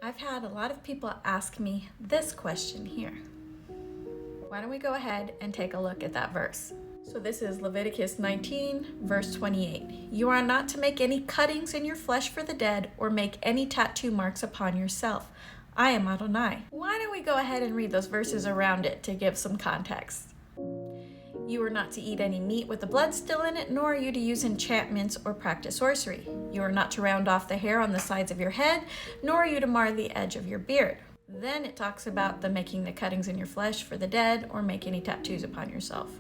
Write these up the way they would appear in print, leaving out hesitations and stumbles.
I've had a lot of people ask me this question here. Why don't we go ahead and take a look at that verse? So this is Leviticus 19, verse 28. You are not to make any cuttings in your flesh for the dead or make any tattoo marks upon yourself. I am Adonai. Why don't we go ahead and read those verses around it to give some context? You are not to eat any meat with the blood still in it, nor are you to use enchantments or practice sorcery. You are not to round off the hair on the sides of your head, nor are you to mar the edge of your beard. Then it talks about the making the cuttings in your flesh for the dead or make any tattoos upon yourself.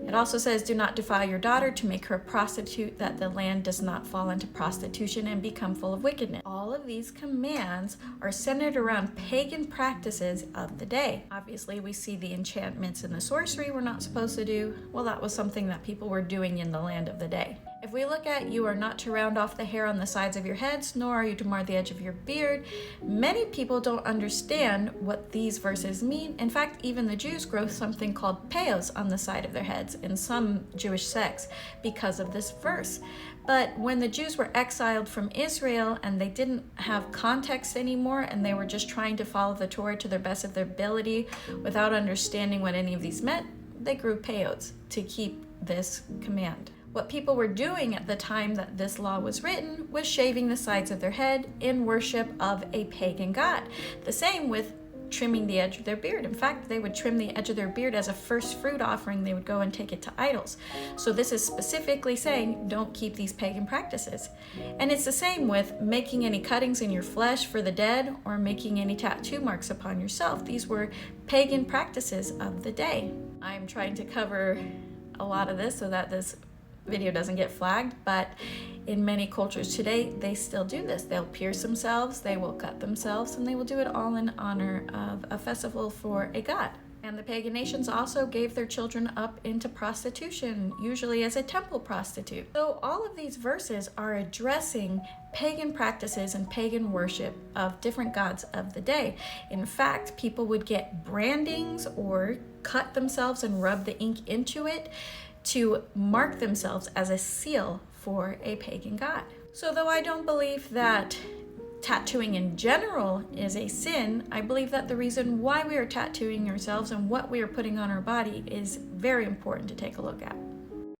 It also says, do not defile your daughter to make her a prostitute, that the land does not fall into prostitution and become full of wickedness. All of these commands are centered around pagan practices of the day. Obviously, we see the enchantments and the sorcery we're not supposed to do. Well, that was something that people were doing in the land of the day. If we look at you are not to round off the hair on the sides of your heads, nor are you to mar the edge of your beard, many people don't understand what these verses mean. In fact, even the Jews grow something called payos on the side of their heads in some Jewish sects because of this verse. But when the Jews were exiled from Israel and they didn't have context anymore and they were just trying to follow the Torah to the best of their ability without understanding what any of these meant, they grew payos to keep this command. What people were doing at the time that this law was written was shaving the sides of their head in worship of a pagan god. The same with trimming the edge of their beard. In fact, they would trim the edge of their beard as a first fruit offering. They would go and take it to idols. So this is specifically saying, don't keep these pagan practices. And it's the same with making any cuttings in your flesh for the dead or making any tattoo marks upon yourself. These were pagan practices of the day. I'm trying to cover a lot of this so that this video doesn't get flagged, but in many cultures today, they still do this. They'll pierce themselves, they will cut themselves, and they will do it all in honor of a festival for a god. And the pagan nations also gave their children up into prostitution, usually as a temple prostitute. So all of these verses are addressing pagan practices and pagan worship of different gods of the day. In fact, people would get brandings or cut themselves and rub the ink into it to mark themselves as a seal for a pagan god. So though I don't believe that tattooing in general is a sin, I believe that the reason why we are tattooing ourselves and what we are putting on our body is very important to take a look at.